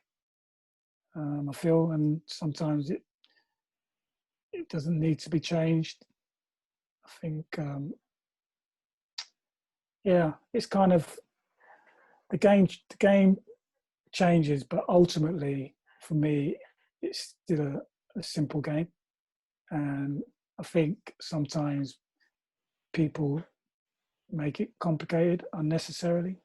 I feel, and sometimes it doesn't need to be changed. I think, yeah, it's kind of the game changes, but ultimately for me, it's still a simple game. And I think sometimes people make it complicated unnecessarily.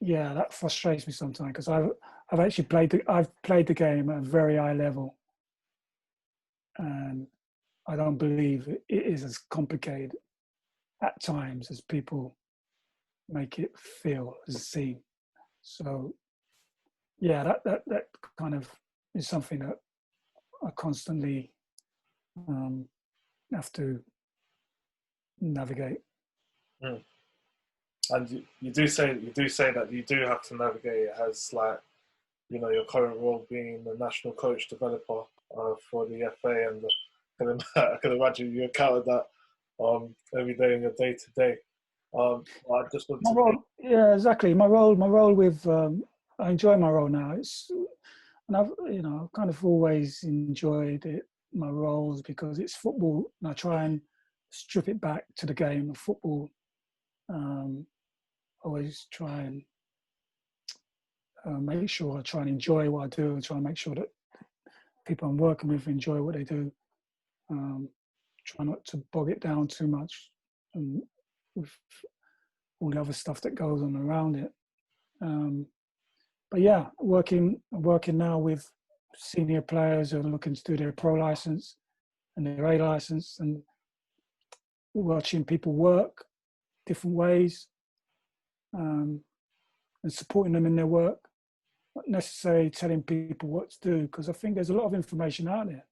Yeah, that frustrates me sometimes because I've actually played the game at a very high level, and I don't believe it is as complicated at times as people make it feel as seem. So yeah, that kind of is something that I constantly have to navigate. And you do say that you do have to navigate it as like, your current role being the national coach developer for the FA, and I can imagine you encounter that every day in your day to day. I just want my to role, yeah, exactly. My role with I enjoy my role now. And I've kind of always enjoyed it, my roles, because it's football, and I try and strip it back to the game of football. Always try and make sure I try and enjoy what I do, and try and make sure that people I'm working with enjoy what they do. Try not to bog it down too much with all the other stuff that goes on around it. But yeah, working now with senior players who are looking to do their pro license and their A license, and watching people work different ways, and supporting them in their work, not necessarily telling people what to do, because I think there's a lot of information out there.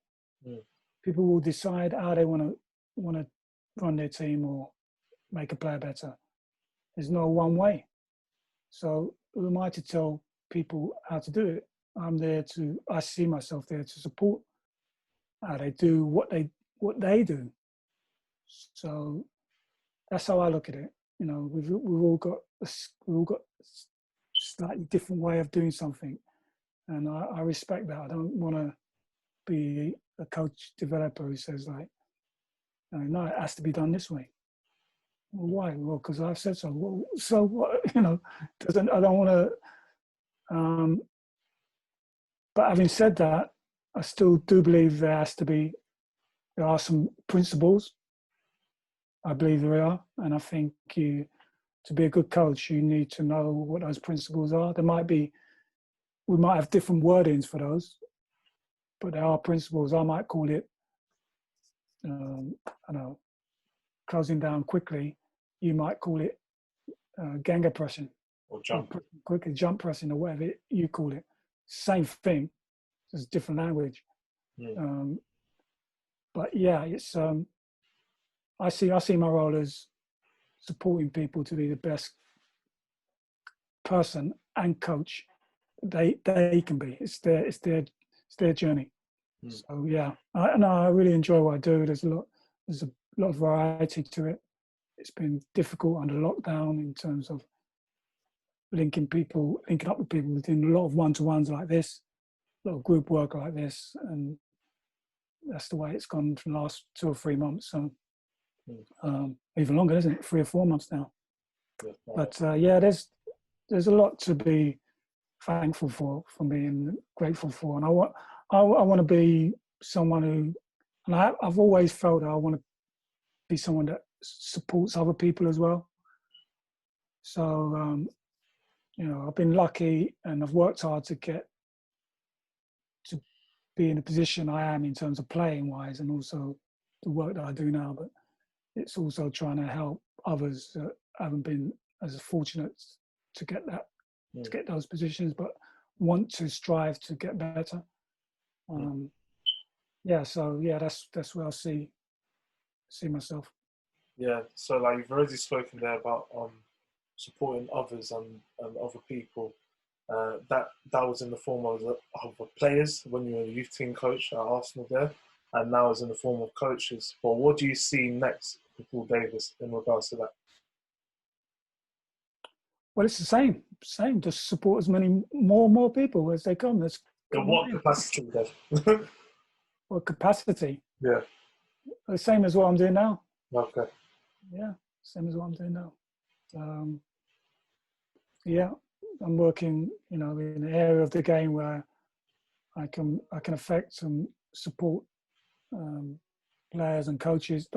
People will decide how they want to run their team or make a player better. There's no one way. So who am I to tell people how to do it? I see myself there to support how they do what they do. So that's how I look at it. We've all got slightly different way of doing something, and I respect that. I don't want to be a coach developer who says like, no, it has to be done this way. Well, why? Well, because I've said so. Well, so what? I don't want to. But having said that, I still do believe there are some principles. I believe there are, and I think to be a good coach, you need to know what those principles are. We might have different wordings for those, but there are principles. I might call it, I don't know, closing down quickly. You might call it Ganga pressing, or jump, or quickly jump pressing, or whatever you call it. Same thing, just different language. But yeah, it's I see my role as supporting people to be the best person and coach they can be. It's their journey. So yeah, I really enjoy what I do. There's a lot of variety to it. It's been difficult under lockdown in terms of linking up with people, doing a lot of one-to-ones like this, a lot of group work like this, and that's the way it's gone for the last 2 or 3 months. So even longer, isn't it? 3 or 4 months now. But yeah, there's a lot to be thankful for me and grateful for, and I want to be someone who, and I've always felt that I want to be someone that supports other people as well. So I've been lucky and I've worked hard to be in the position I am in terms of playing wise, and also the work that I do now. But it's also trying to help others that haven't been as fortunate to get to get those positions, but want to strive to get better. That's where I see myself. Yeah, so like you've already spoken there about supporting others and other people. That was in the form of players when you were a youth team coach at Arsenal there, and now it's in the form of coaches. But what do you see next for Paul Davis in regards to that? Well, it's the same. Just support as many more people as they come. In what capacity then? What capacity? Yeah. The same as what I'm doing now. Okay. Yeah, same as what I'm doing now. Yeah, I'm working, in an area of the game where I can affect and support players and coaches.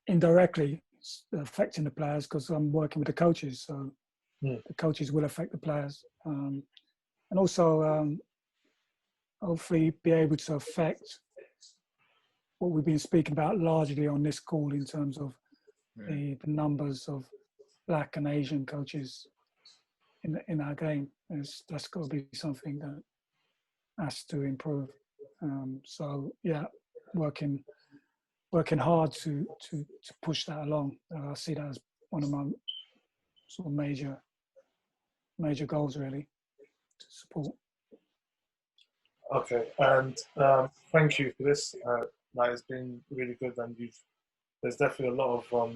Indirectly affecting the players because I'm working with the coaches, so the coaches will affect the players, and also hopefully be able to affect what we've been speaking about largely on this call in terms of the numbers of Black and Asian coaches in our game. That's got to be something that has to improve. So yeah, working hard to push that along. I see that as one of my sort of major goals, really, to support. Okay, and thank you for this. That has been really good, and there's definitely a lot of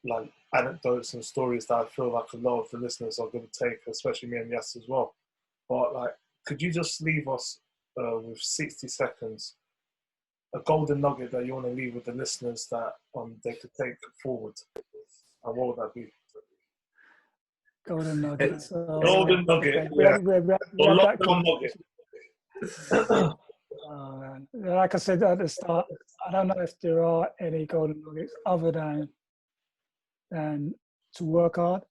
like anecdotes and stories that I feel like a lot of the listeners are going to take, especially me and Yas as well. But like, could you just leave us with 60 seconds, a golden nugget that you want to leave with the listeners that they could take forward, and what would that be? Golden nugget. Golden nugget. We had that nugget. Like I said at the start, I don't know if there are any golden nuggets other than to work hard,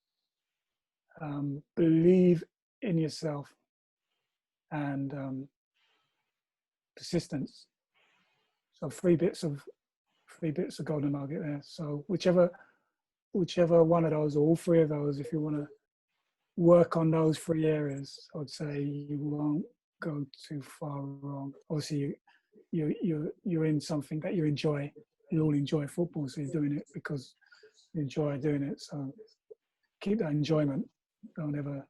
believe in yourself, and persistence. So three bits of golden nugget there. So whichever one of those, or all three of those, if you want to work on those 3 areas, I would say you won't go too far wrong. Obviously, you're in something that you enjoy. You all enjoy football, so you're doing it because you enjoy doing it. So keep that enjoyment. Don't ever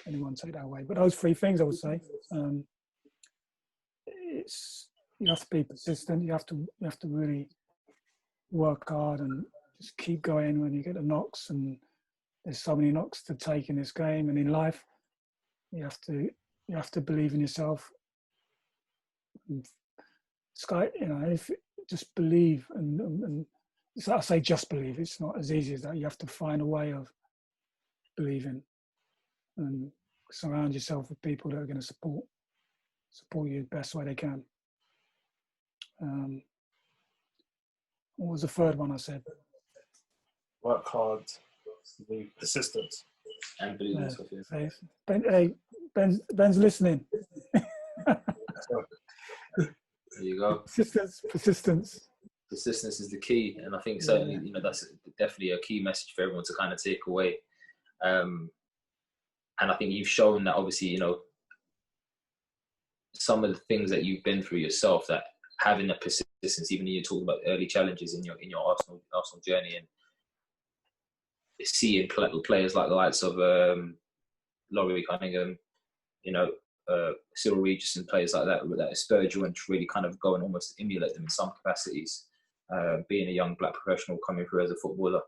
anyone take that away. But those 3 things, I would say, you have to be persistent. You have to really work hard and just keep going when you get the knocks. And there's so many knocks to take in this game and in life. You have to believe in yourself. If just believe, and so I say just believe. It's not as easy as that. You have to find a way of believing, and surround yourself with people that are going to support you the best way they can. What was the third one I said? Work hard, be persistent, and believe in yourself. Ben's listening. There you go. Persistence. Persistence is the key, and I think certainly that's definitely a key message for everyone to kind of take away. And I think you've shown that obviously some of the things that you've been through yourself, that having that persistence, even when you talk about early challenges in your Arsenal journey, and seeing players like the likes of Laurie Cunningham, Cyril Regis and players like that spurred you and really kind of go and almost emulate them in some capacities, being a young Black professional coming through as a footballer.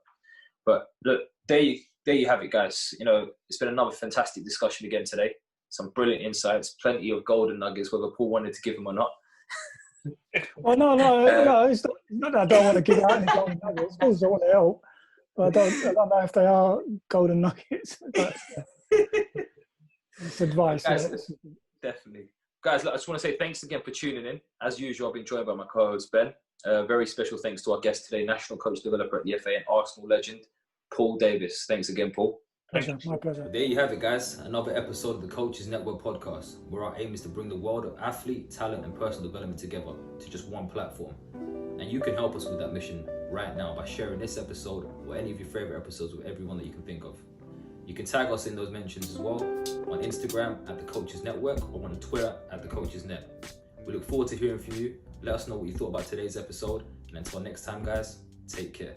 But look, there there you have it, guys. You know, it's been another fantastic discussion again today. Some brilliant insights, plenty of golden nuggets, whether Paul wanted to give them or not. Well, no, it's not that I don't want to give out any golden nuggets. Of course, I want to help, but I don't know if they are golden nuggets. But it's advice. Guys, definitely. Guys, I just want to say thanks again for tuning in. As usual, I've been joined by my co-host, Ben. Very special thanks to our guest today, National Coach Developer at the FA and Arsenal legend, Paul Davis. Thanks again, Paul. Pleasure. My pleasure. But there you have it, guys. Another episode of the Coaches Network podcast, where our aim is to bring the world of athlete, talent, and personal development together to just one platform. And you can help us with that mission right now by sharing this episode or any of your favorite episodes with everyone that you can think of. You can tag us in those mentions as well on Instagram at the Coaches Network or on Twitter at the Coaches Net. We look forward to hearing from you. Let us know what you thought about today's episode. And until next time, guys, take care.